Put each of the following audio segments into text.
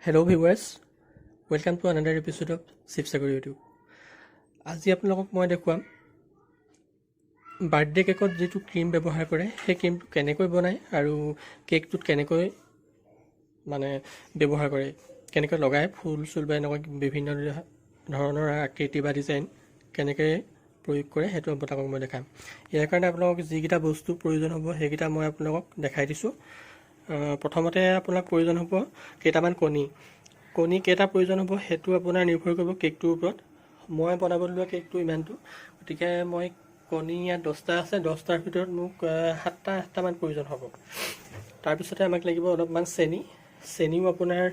Hello viewers, welcome to another episode of Sivasagar YouTube. আজি আপোনালোকক মই দেখুৱাম বাৰ্থডে কেকত যিটো ক্ৰীম ব্যৱহাৰ কৰে সেই ক্ৰীমটো কেনেকৈ বনায় আৰু কেকটোত কেনেকৈ ব্যৱহাৰ কৰে, কেনেকৈ লগায় ফুল চুল বা এনেকুৱা বিভিন্ন ধৰণৰ আকৃতি বা ডিজাইন কেনেকৈ প্ৰয়োগ কৰে সেইটো আপোনালোকক মই দেখাম। ইয়াৰ কাৰণে আপোনালোকক যিকেইটা বস্তু প্ৰয়োজন হ'ব সেইকেইটা মই আপোনালোকক দেখাই দিছোঁ। প্ৰথমতে আপোনাক প্ৰয়োজন হ'ব কেইটামান কণী কেইটা প্ৰয়োজন হ'ব সেইটো আপোনাৰ নিৰ্ভৰ কৰিব কেকটোৰ ওপৰত। মই বনাবলৈ লোৱা কেকটো ইমানটো, গতিকে মই কণী ইয়াত 10টা আছে, 10টাৰ ভিতৰত মোক 7টামান প্ৰয়োজন হ'ব। তাৰপিছতে আমাক লাগিব অলপমান চেনিও আপোনাৰ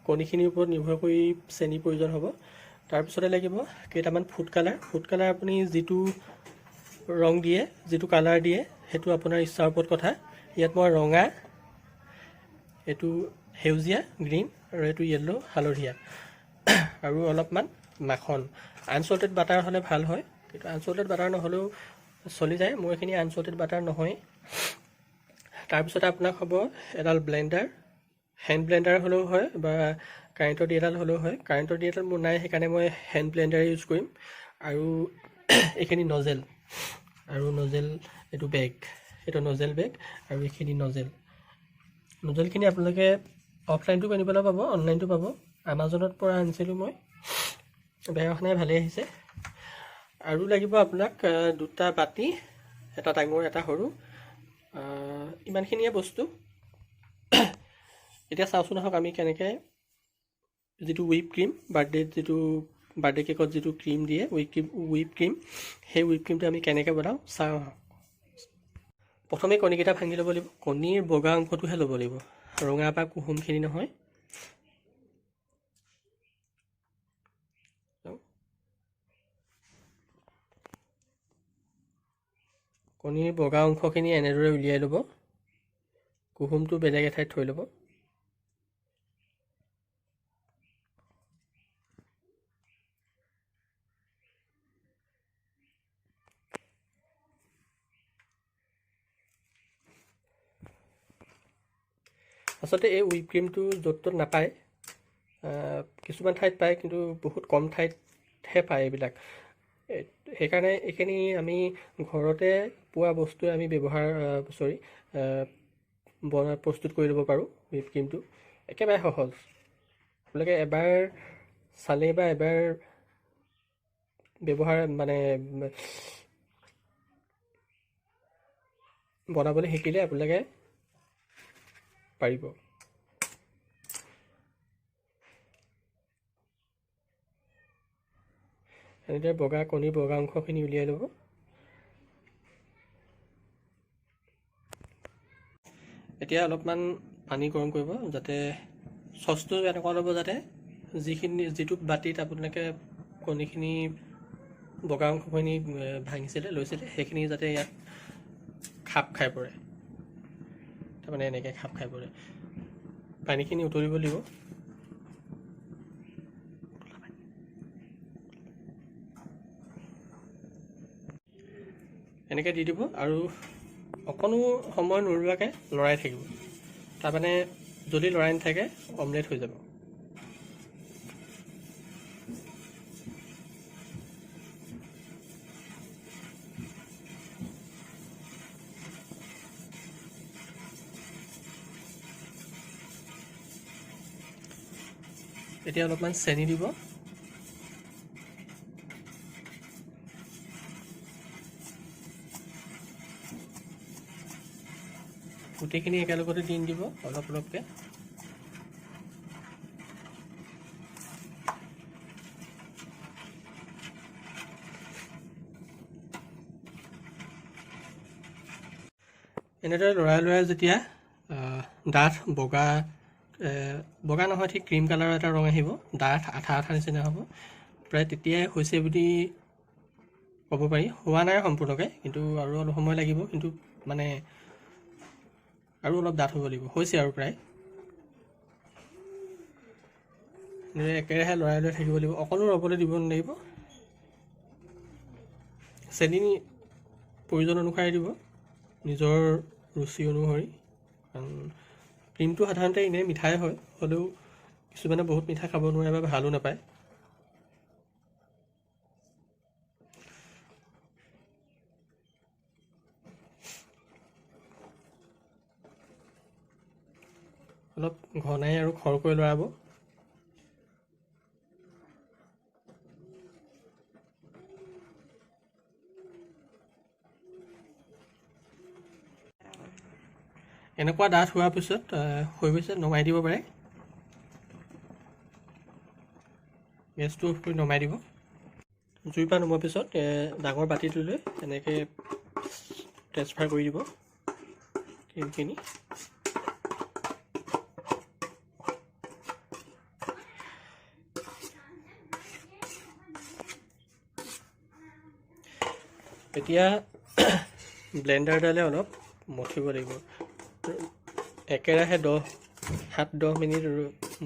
কণীখিনিৰ ওপৰত নিৰ্ভৰ কৰি চেনি প্ৰয়োজন হ'ব। তাৰপিছতে লাগিব কেইটামান ফুড কালাৰ আপুনি যিটো ৰং দিয়ে, যিটো কালাৰ দিয়ে সেইটো আপোনাৰ ইচ্ছাৰ ওপৰত কথা। ইয়াত মই ৰঙা, এইটো সেউজীয়া গ্ৰীণ আৰু এইটো য়েল্লো হালধীয়া, আৰু অলপমান মাখন। আনচল্টেড বাটাৰ হ'লে ভাল হয়, কিন্তু আনচল্টেড বাটাৰ নহ'লেও চলি যায়। মোৰ এইখিনি আনচল্টেড বাটাৰ নহয়। তাৰপিছতে আপোনাক হ'ব এডাল ব্লেণ্ডাৰ, হেণ্ড ব্লেণ্ডাৰ হ'লেও হয় বা কাৰেণ্টৰ দি এডাল হ'লেও হয়। কাৰেণ্টৰ দি এডাল মোৰ নাই, সেইকাৰণে মই হেণ্ড ব্লেণ্ডাৰ ইউজ কৰিম। আৰু এইখিনি নজেল এইটো বেগ, এইটো নজেল বেগ, আৰু এইখিনি নজেলখিনি আপোনালোকে অফলাইনটো কিনিবলৈ পাব, অনলাইনটো পাব। আমাজনত পৰা আনিছিলোঁ মই, বেয়া হোৱা নাই, ভালেই আহিছে। আৰু লাগিব আপোনাক 2টা বাতি, এটা ডাঙৰ এটা সৰু, ইমানখিনিয়ে বস্তু। এতিয়া চাওঁচোন আহক আমি কেনেকৈ যিটো বাৰ্থডে কেকত যিটো ক্ৰীম দিয়ে হুইপ ক্ৰীম, সেই হুইপ ক্ৰীমটো আমি কেনেকৈ বনাওঁ চাওঁ আহক। প্ৰথমে কণীকেইটা ভাঙি ল'ব লাগিব। কণীৰ বগা অংশটোহে ল'ব লাগিব, ৰঙা বা কুহুমখিনি নহয়। কণীৰ বগা অংশখিনি এনেদৰে উলিয়াই ল'ব, কুহুমটো বেলেগ এঠাইত থৈ ল'ব। আচলতে এই হুইপ ক্ৰীমটো য'ত ত'ত নাপায়, কিছুমান ঠাইত পায়, কিন্তু বহুত কম ঠাইতহে পায় এইবিলাক। সেইকাৰণে এইখিনি আমি ঘৰতে পোৱা বস্তুৱে আমি প্ৰস্তুত কৰি ল'ব পাৰোঁ। হুইপ ক্ৰীমটো একেবাৰে সহজ। আপোনালোকে এবাৰ চালে বা এবাৰ বনাবলৈ শিকিলে আপোনালোকে পাৰিব। এনেদৰে কণীৰ বগা অংশখিনি উলিয়াই ল'ব। এতিয়া অলপমান পানী গৰম কৰিব, যাতে চচটো এনেকুৱা ল'ব যাতে যিটো বাতিত আপোনালোকে কণীখিনি বগা অংশখিনি লৈছিলে সেইখিনি যাতে ইয়াত খাপ খাই পৰে, তাৰমানে এনেকৈ খাপ খাই পৰে। পানীখিনি উতলিব লাগিব। এনেকৈ দি দিব আৰু অকণো সময় নোলোৱাকৈ লৰাই থাকিব। তাৰমানে যদি লৰাই নাথাকে অমলেট হৈ যাব। এতিয়া অলপমান চেনি দিব। গোটেইখিনি একেলগতে দি দিব অলপ অলপকৈ। এনেদৰে লৰাই যেতিয়া ডাঠ বগা নহয়, ঠিক ক্ৰীম কালাৰৰ এটা ৰং আহিব, ডাঠ আঠা নিচিনা হ'ব, প্ৰায় তেতিয়াই হৈছে বুলি ক'ব পাৰি। হোৱা নাই সম্পূৰ্ণকৈ, কিন্তু আৰু অলপ সময় লাগিব, কিন্তু আৰু অলপ ডাঠ হ'ব লাগিব। হৈছে আৰু প্ৰায়। এনেদৰে একেৰাহে লৰাই থাকিব লাগিব, অকণো ৰ'বলৈ দিব নালাগিব। চেনি প্ৰয়োজন অনুসাৰে দিব, নিজৰ ৰুচি অনুসৰি, কাৰণ ক্ৰীমটো সাধাৰণতে এনেই মিঠাই হয়, হ'লেও কিছুমানে বহুত মিঠা খাব নোৱাৰে বা ভালো নাপায়। অলপ ঘনাই আৰু খৰকৈ লৰাব। এনেকুৱা ডাঠ হোৱাৰ পিছত হৈ গৈছে, নমাই দিব পাৰে। গেছটো অফ কৰি নমাই দিব। জুইৰ পৰা নমোৱাৰ পিছত ডাঙৰ বাতিটোলৈ এনেকৈ ট্ৰেন্সফাৰ কৰি দিব ক্ৰীমখিনি। এতিয়া ব্লেণ্ডাৰডালে অলপ মঠিব লাগিব, একেৰাহে 7-10 মিনিট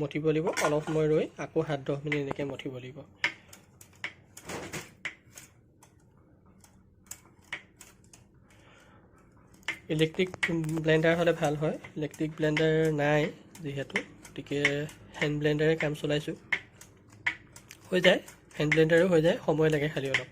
মঠিব লাগিব। অলপ সময় ৰৈ আকৌ 7-10 মিনিট এনেকৈ মঠিব লাগিব। ইলেক্ট্ৰিক ব্লেণ্ডাৰ হ'লে ভাল হয়, ইলেক্ট্ৰিক ব্লেণ্ডাৰ নাই যিহেতু, গতিকে হেণ্ড ব্লেণ্ডাৰে কাম চলাইছোঁ। হৈ যায়, হেণ্ড ব্লেণ্ডাৰো হৈ যায়, সময় লাগে খালি অলপ।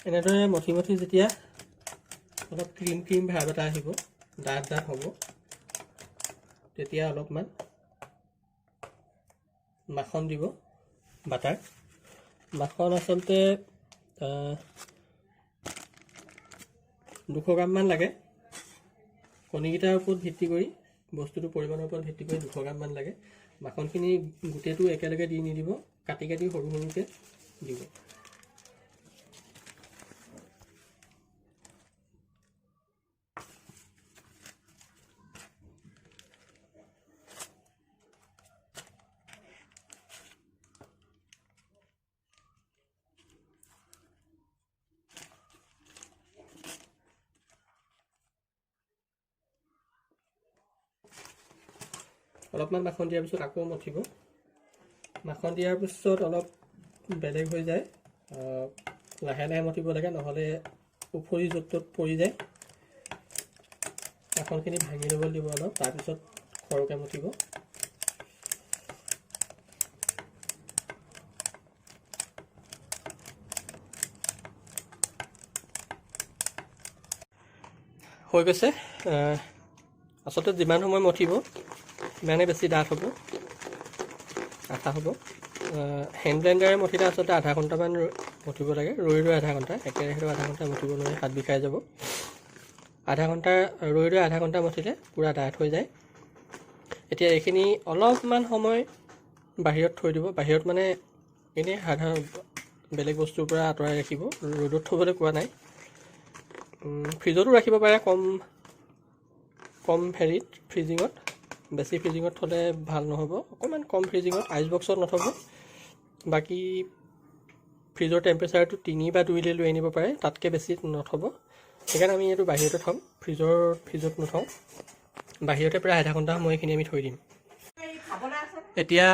এনেদৰে মঠি মঠি যেতিয়া অলপ ক্ৰীম ভাৱ এটা আহিব, ডাঠ হ'ব, তেতিয়া অলপমান মাখন দিব, বাটাৰ। মাখন আচলতে 200 গ্ৰামমান লাগে। কণীকেইটাৰ ওপৰত ভিত্তি কৰি, বস্তুটোৰ পৰিমাণৰ ওপৰত ভিত্তি কৰি 200 গ্ৰামমান লাগে। মাখনখিনি গোটেইটো একেলগে দি নিদিব, কাটি কাটি সৰু সৰুকৈ দিব। অলপমান মাখন দিয়াৰ পিছত আকৌ মঠিব। মাখন দিয়াৰ পিছত অলপ বেলেগ হৈ যায়, লাহে লাহে মঠিব লাগে, নহ'লে উফৰি য'ত ত'ত পৰি যায়। মাখনখিনি ভাঙি ল'ব দিব অলপ, তাৰপিছত সৰহকৈ মঠিব। হৈ গৈছে। আচলতে যিমান সময় মঠিব ইমানেই বেছি ডাঠ হ'ব, আঠা হ'ব। হেণ্ড ব্লেণ্ডাৰে মঠিলে আচলতে আধা ঘণ্টামান মঠিব লাগে, ৰৈ আধা ঘণ্টা, একেৰাহে আধা ঘণ্টা মঠিব নোৱাৰি, হাত বিষাই যাব। আধা ঘণ্টা ৰৈ আধা ঘণ্টা মঠিলে পূৰা ডাঠ হৈ যায়। এতিয়া এইখিনি অলপমান সময় বাহিৰত থৈ দিব। বাহিৰত মানে এনেই সাধাৰণ বেলেগ বস্তুৰ পৰা আঁতৰাই ৰাখিব, ৰ'দত থ'বলৈ কোৱা নাই। ফ্ৰিজতো ৰাখিব পাৰে, কম হেৰিত, ফ্ৰিজিঙত। বেছি ফ্ৰিজিঙত থ'লে ভাল নহ'ব, অকণমান কম ফ্ৰিজিঙত, আইচ বক্সত নথ'ব। বাকী ফ্ৰিজৰ টেম্পাৰেচাৰটো 3 বা 2 লৈ আনিব পাৰে, তাতকৈ বেছি নথ'ব। সেইকাৰণে আমি এইটো বাহিৰতে থ'ম, ফ্ৰিজত নথওঁ। বাহিৰতে প্ৰায় আধা ঘণ্টা সময় এইখিনি আমি থৈ দিম। এতিয়া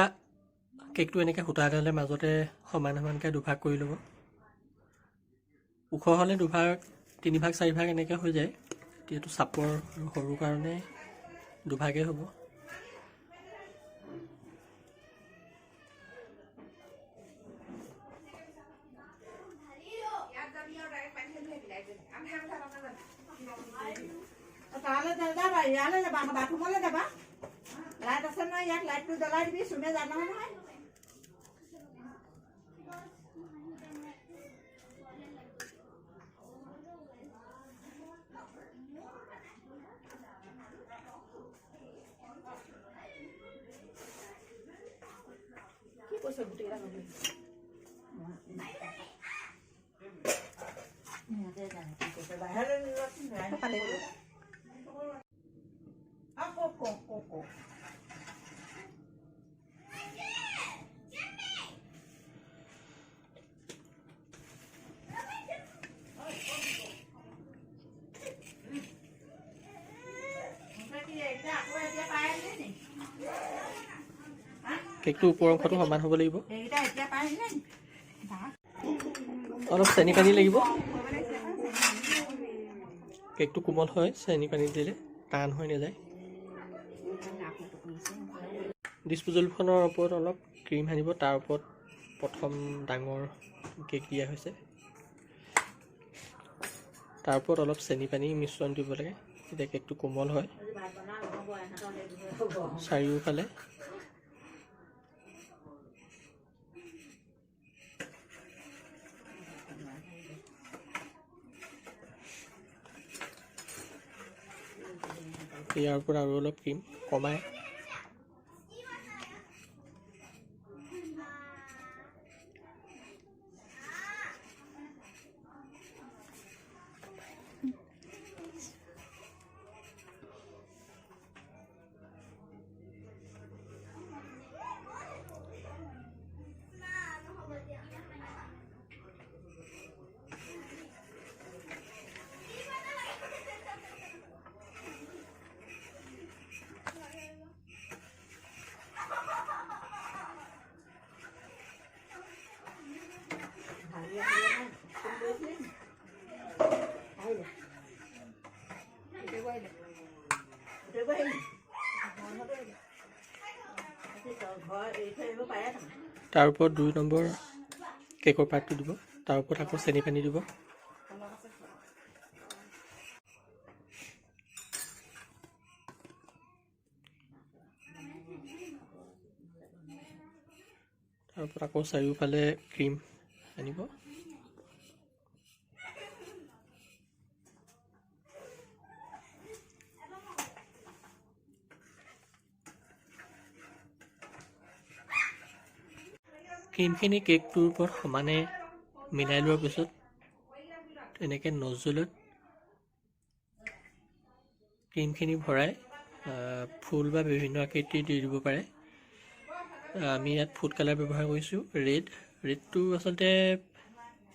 কেকটো এনেকৈ সূতা এডালে মাজতে সমান সমানকৈ দুভাগ কৰি ল'ব। ওখ হ'লে 2 ভাগ, 3 ভাগ, 4 ভাগ এনেকৈ হৈ যায়। এতিয়াতো চাপৰ সৰু কাৰণে 2 ভাগেই হ'ব। তালৈ যাবা, ইয়ালৈ যাবা, বাথৰুমলৈ যাবা। লাইট আছে নহয় ইয়াত, লাইটটো জ্বলাই দিবি, চুমে জানা নহয়। কি কৈছে গোটেইকেইটা কেকটোৰ ওপৰ অংশটো সমান হ'ব লাগিব। অলপ চেনি পানী লাগিব। কেকটো কোমল হয়, চেনি পানী দিলে টান হৈ নাযায়। ডিছপ'জেলখনৰ ওপৰত অলপ ক্ৰীম সানিব, তাৰ ওপৰত প্ৰথম ডাঙৰ কেক দিয়া হৈছে, তাৰ ওপৰত অলপ চেনি পানী মিশ্ৰণ দিব লাগে, তেতিয়া কেকটো কোমল হয়। চাৰিওফালে ইয়াৰ ওপৰত আৰু অলপ ক্ৰীম কমাই তাৰ ওপৰত 2 নম্বৰ কেকৰ পাৰ্টটো দিব, তাৰ ওপৰত আকৌ চেনি পানী দিব। তাৰ ওপৰত আকৌ চাৰিওফালে ক্ৰীম আনিব। ক্ৰীমখিনি কেকটোৰ ওপৰত সমানে মিলাই লোৱাৰ পিছত এনেকৈ নজলত ক্ৰীমখিনি ভৰাই ফুল বা বিভিন্ন আকৃতিৰ দি দিব পাৰে। আমি ইয়াত ফুড কালাৰ ব্যৱহাৰ কৰিছোঁ, ৰেডটো আচলতে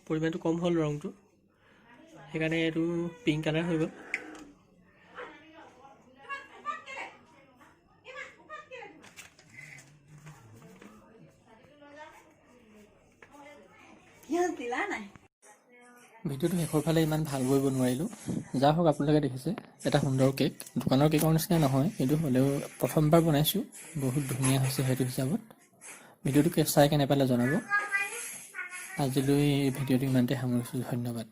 পৰিমাণটো কম হ'ল ৰংটো, সেইকাৰণে এইটো পিংক কালাৰ হৈ গ'ল। ভিডিঅ'টো শেষৰ ফালে ইমান ভাল কৰিব নোৱাৰিলোঁ, যা হওক আপোনালোকে দেখিছে এটা সুন্দৰ কেক। দোকানৰ কেকৰ নিচিনা নহয়, কিন্তু হ'লেও প্ৰথমবাৰ বনাইছোঁ, বহুত ধুনীয়া হৈছে সেইটো হিচাপত। ভিডিঅ'টো চাই কেনে পালে জনাব। আজিলৈ ভিডিঅ'টো ইমানতে সামৰিছোঁ, ধন্যবাদ।